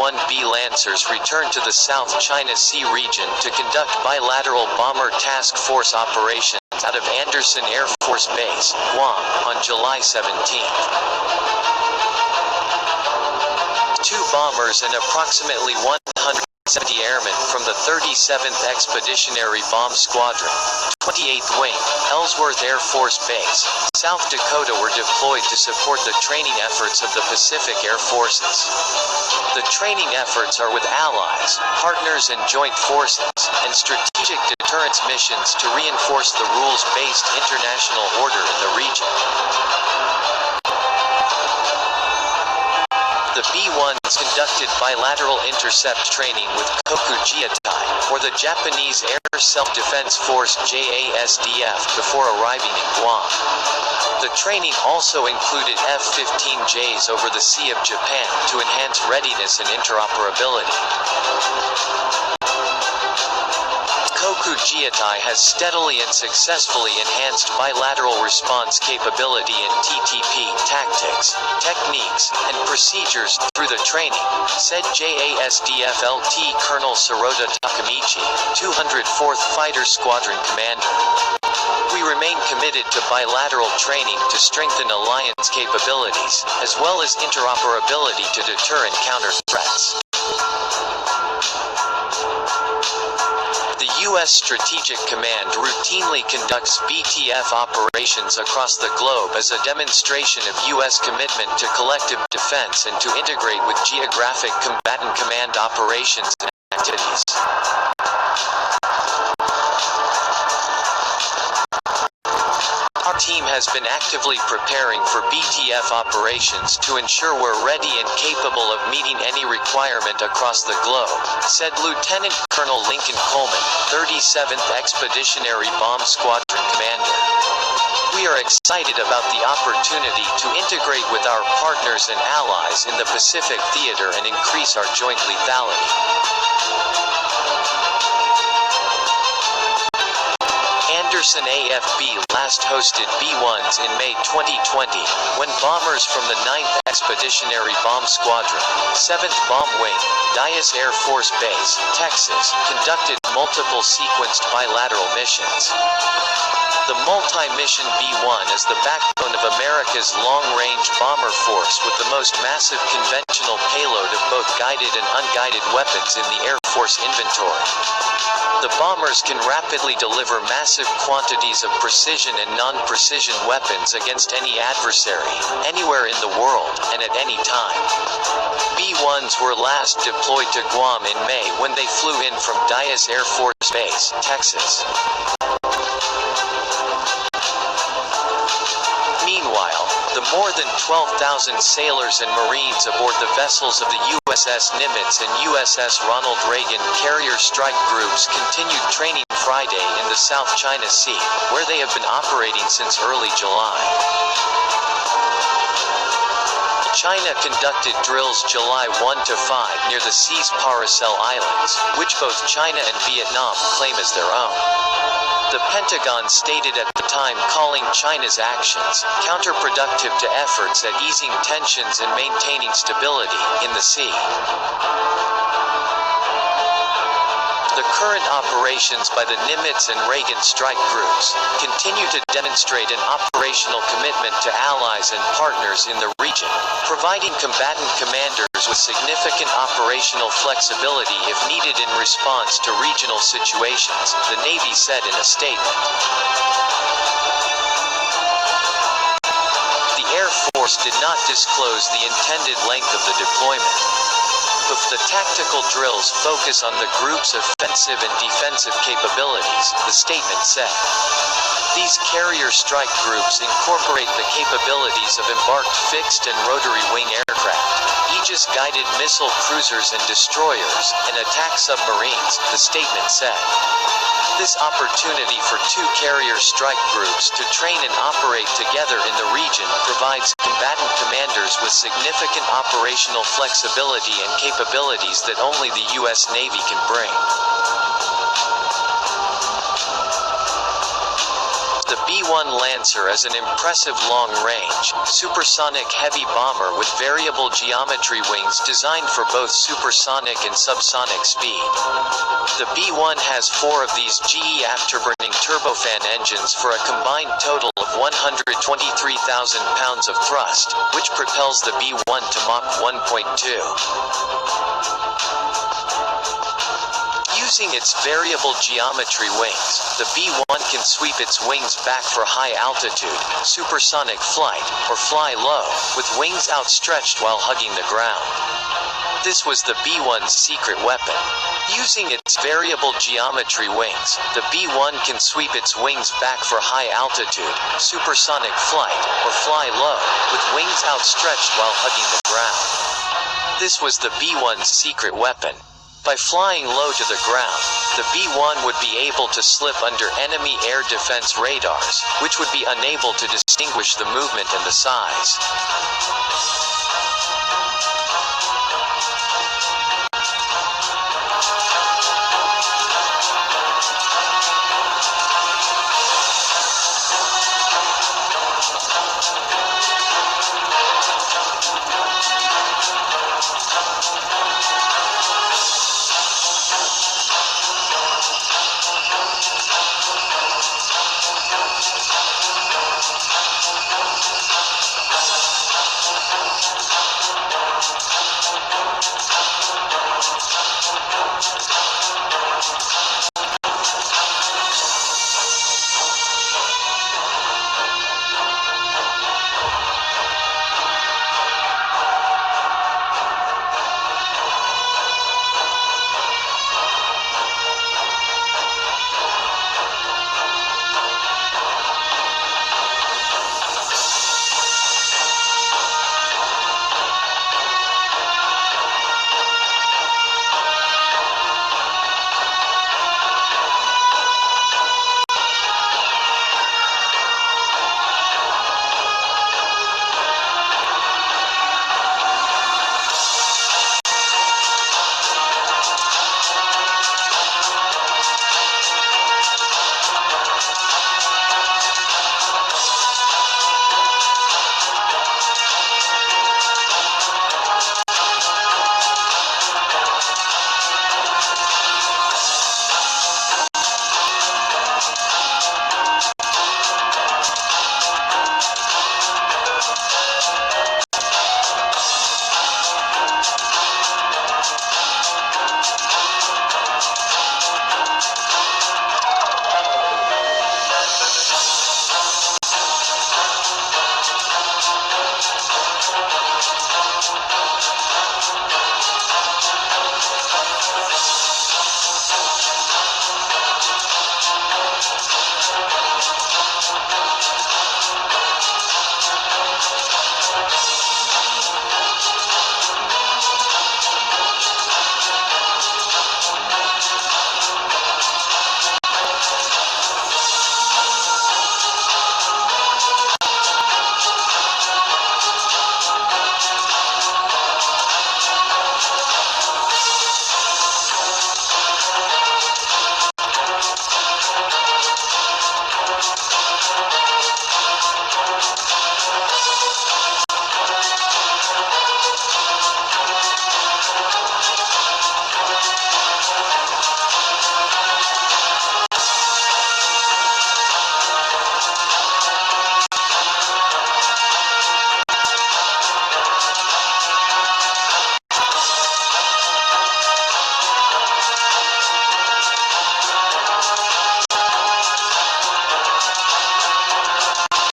B-1B Lancers returned to the South China Sea region to conduct bilateral bomber task force operations out of Andersen Air Force Base, Guam, on July 17. Two bombers and approximately 170 airmen from the 37th Expeditionary Bomb Squadron, 28th Wing, Ellsworth Air Force Base, South Dakota were deployed to support the training efforts of the Pacific Air Forces. The training efforts are with allies, partners and joint forces, and strategic deterrence missions to reinforce the rules-based international order in the region. The B-1s conducted bilateral intercept training with Kokujiatai, or the Japanese Air Self-Defense Force JASDF, before arriving in Guam. The training also included F-15Js over the Sea of Japan to enhance readiness and interoperability. Kokujiatai has steadily and successfully enhanced bilateral response capability in TTP tactics, techniques, and procedures through the training, said JASDF LT Colonel Sirota Takamichi, 204th Fighter Squadron Commander. We remain committed to bilateral training to strengthen alliance capabilities, as well as interoperability to deter and counter threats. The U.S. Strategic Command routinely conducts BTF operations across the globe as a demonstration of U.S. commitment to collective defense and to integrate with geographic combatant command operations and activities. Our team has been actively preparing for BTF operations to ensure we're ready and capable of meeting any requirement across the globe, said Lieutenant Colonel Lincoln Coleman, 37th Expeditionary Bomb Squadron Commander. We are excited about the opportunity to integrate with our partners and allies in the Pacific Theater and increase our joint lethality. Andersen AFB last hosted B-1s in May 2020, when bombers from the 9th Expeditionary Bomb Squadron, 7th Bomb Wing, Dyess Air Force Base, Texas, conducted multiple sequenced bilateral missions. The multi-mission B-1 is the backbone of America's long-range bomber force with the most massive conventional payload of both guided and unguided weapons in the Air Force inventory. The bombers can rapidly deliver massive quantities of precision and non-precision weapons against any adversary, anywhere in the world, and at any time. B-1s were last deployed to Guam in May when they flew in from Dyess Air Force Base, Texas. Meanwhile, the more than 12,000 sailors and Marines aboard the vessels of the USS Nimitz and USS Ronald Reagan carrier strike groups continued training Friday in the South China Sea, where they have been operating since early July. China conducted drills July 1 to 5 near the Sea's Paracel Islands, which both China and Vietnam claim as their own. The Pentagon stated at the time calling China's actions counterproductive to efforts at easing tensions and maintaining stability in the sea. The current operations by the Nimitz and Reagan strike groups continue to demonstrate an operational commitment to allies and partners in the region, providing combatant commanders with significant operational flexibility if needed in response to regional situations, the Navy said in a statement. The Air Force did not disclose the intended length of the deployment. But the tactical drills focus on the group's offensive and defensive capabilities, the statement said. These carrier strike groups incorporate the capabilities of embarked fixed and rotary wing aircraft, Aegis-guided missile cruisers and destroyers, and attack submarines, the statement said. This opportunity for two carrier strike groups to train and operate together in the region provides combatant commanders with significant operational flexibility and capabilities that only the U.S. Navy can bring. The B-1 Lancer is an impressive long-range, supersonic heavy bomber with variable geometry wings designed for both supersonic and subsonic speed. The B-1 has 4 of these GE afterburning turbofan engines for a combined total of 123,000 pounds of thrust, which propels the B-1 to Mach 1.2. Using its variable geometry wings, the B-1 can sweep its wings back for high altitude, supersonic flight, or fly low, with wings outstretched while hugging the ground. This was the B-1's secret weapon. Using its variable geometry wings, the B-1 can sweep its wings back for high altitude, supersonic flight, or fly low, with wings outstretched while hugging the ground. This was the B-1's secret weapon. By flying low to the ground, the B-1 would be able to slip under enemy air defense radars, which would be unable to distinguish the movement and the size.